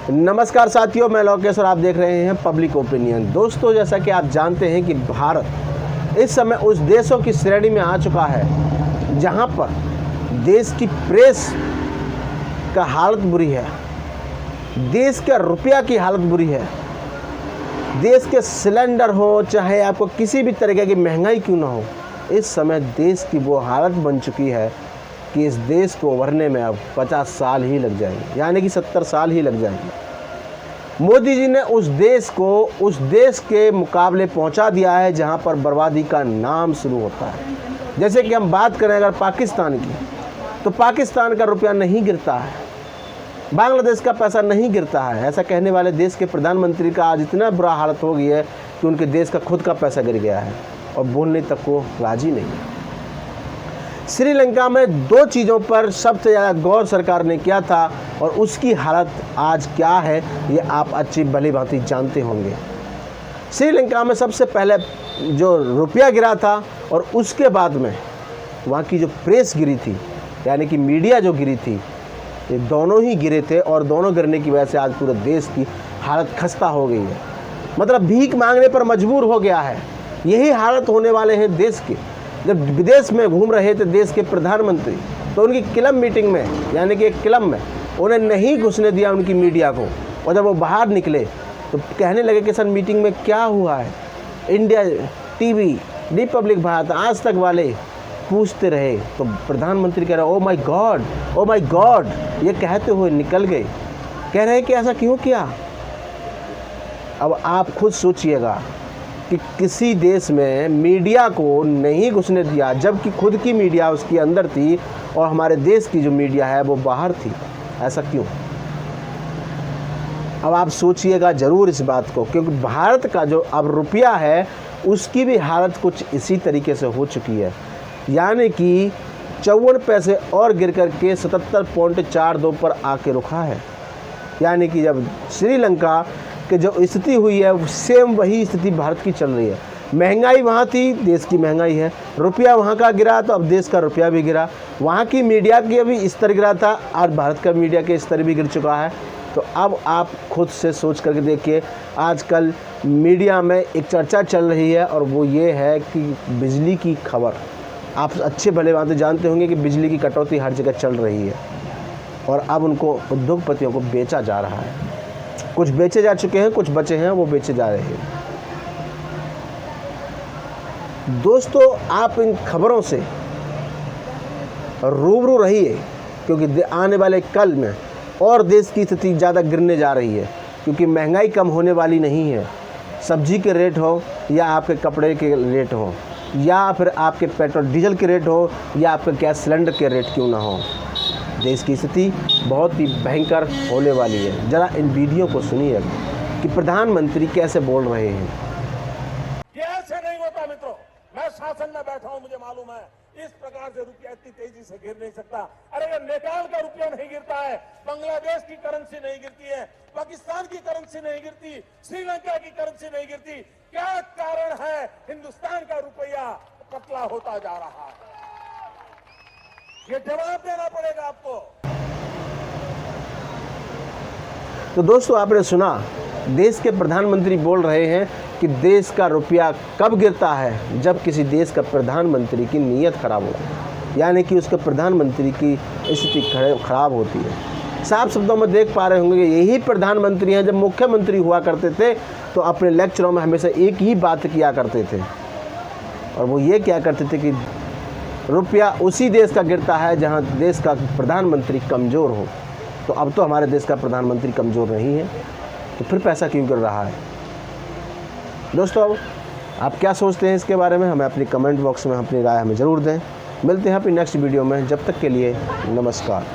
नमस्कार साथियों, मैं लोकेश और आप देख रहे हैं पब्लिक ओपिनियन। दोस्तों, जैसा कि आप जानते हैं कि भारत इस समय उस देशों की श्रेणी में आ चुका है जहां पर देश की प्रेस का हालत बुरी है, देश के रुपया की हालत बुरी है, देश के सिलेंडर हो चाहे आपको किसी भी तरीके की महंगाई क्यों ना हो, इस समय देश की वो हालत बन चुकी है कि इस देश को उभरने में अब 50 साल ही लग जाएंगे, यानी कि 70 साल ही लग जाएंगे। मोदी जी ने उस देश को उस देश के मुकाबले पहुंचा दिया है जहां पर बर्बादी का नाम शुरू होता है। जैसे कि हम बात करें अगर पाकिस्तान की, तो पाकिस्तान का रुपया नहीं गिरता है, बांग्लादेश का पैसा नहीं गिरता है। ऐसा कहने वाले देश के प्रधानमंत्री का आज इतना बुरा हालत हो गई है कि उनके देश का खुद का पैसा गिर गया है और बोलने तक को राजी नहीं है। श्रीलंका में 2 चीज़ों पर सबसे ज़्यादा गौर सरकार ने किया था और उसकी हालत आज क्या है ये आप अच्छी भली भांति जानते होंगे। श्रीलंका में सबसे पहले जो रुपया गिरा था और उसके बाद में वहाँ की जो प्रेस गिरी थी, यानी कि मीडिया जो गिरी थी, ये दोनों ही गिरे थे और दोनों गिरने की वजह से आज पूरे देश की हालत खस्ता हो गई है। मतलब भीख मांगने पर मजबूर हो गया है। यही हालत होने वाले हैं देश के। जब विदेश में घूम रहे थे देश के प्रधानमंत्री, तो उनकी क्लब मीटिंग में, यानी कि एक क्लब में उन्हें नहीं घुसने दिया उनकी मीडिया को। और जब वो बाहर निकले तो कहने लगे कि सर मीटिंग में क्या हुआ है। इंडिया टीवी, रिपब्लिक भारत, आज तक वाले पूछते रहे तो प्रधानमंत्री कह रहे oh my God, oh my God, ये कहते हुए निकल गए। कह रहे हैं कि ऐसा क्यों किया। अब आप खुद सोचिएगा कि किसी देश में मीडिया को नहीं घुसने दिया, जबकि खुद की मीडिया उसके अंदर थी और हमारे देश की जो मीडिया है वो बाहर थी। ऐसा क्यों? अब आप सोचिएगा ज़रूर इस बात को, क्योंकि भारत का जो अब रुपया है उसकी भी हालत कुछ इसी तरीके से हो चुकी है, यानी कि 54 पैसे और गिर करके 77.42 पर आके रुका है। यानी कि जब श्रीलंका कि जो स्थिति हुई है सेम वही स्थिति भारत की चल रही है। महंगाई वहाँ थी, देश की महंगाई है, रुपया वहाँ का गिरा तो अब देश का रुपया भी गिरा। वहाँ की मीडिया की अभी स्तर गिरा था, आज भारत का मीडिया के स्तर भी गिर चुका है। तो अब आप खुद से सोच करके देखिए, आजकल मीडिया में एक चर्चा चल रही है और वो ये है कि बिजली की खबर। आप अच्छे भले बातें जानते होंगे कि बिजली की कटौती हर जगह चल रही है और अब उनको उद्योगपतियों को बेचा जा रहा है। कुछ बेचे जा चुके हैं, कुछ बचे हैं, वो बेचे जा रहे हैं। दोस्तों, आप इन खबरों से रूबरू रहिए, क्योंकि आने वाले कल में और देश की स्थिति ज़्यादा गिरने जा रही है, क्योंकि महंगाई कम होने वाली नहीं है। सब्जी के रेट हो या आपके कपड़े के रेट हो या फिर आपके पेट्रोल डीजल के रेट हो या आपके गैस सिलेंडर के रेट क्यों ना हो, देश की स्थिति बहुत ही भयंकर होने वाली है। जरा इन वीडियो को सुनिए कि प्रधानमंत्री कैसे बोल रहे हैं। ये ऐसे नहीं होता मित्रों, मैं शासन में बैठा हूं, मुझे मालूम है इस प्रकार से रुपया इतनी तेजी से गिर नहीं सकता। अरे ये नेपाल का रुपया नहीं गिरता है, बांग्लादेश की करेंसी नहीं गिरती है, पाकिस्तान की करेंसी नहीं गिरती, श्रीलंका की करेंसी नहीं गिरती। क्या कारण है हिंदुस्तान का रुपया पतला होता जा रहा है? ये जवाब देना पड़ेगा आपको। तो दोस्तों, आपने सुना, देश के प्रधानमंत्री बोल रहे हैं कि देश का रुपया कब गिरता है, जब किसी देश का प्रधानमंत्री की नीयत खराब होती है, यानी कि उसके प्रधानमंत्री की स्थिति खराब होती है। साफ शब्दों में देख पा रहे होंगे, यही प्रधानमंत्री हैं जब मुख्यमंत्री हुआ करते थे तो अपने लेक्चरों में हमेशा एक ही बात किया करते थे, और वो ये क्या करते थे कि रुपया उसी देश का गिरता है जहां देश का प्रधानमंत्री कमज़ोर हो। तो अब तो हमारे देश का प्रधानमंत्री कमज़ोर नहीं है, तो फिर पैसा क्यों गिर रहा है? दोस्तों, आप क्या सोचते हैं इसके बारे में? हमें अपनी कमेंट बॉक्स में अपनी राय हमें ज़रूर दें। मिलते हैं अपनी नेक्स्ट वीडियो में, जब तक के लिए नमस्कार।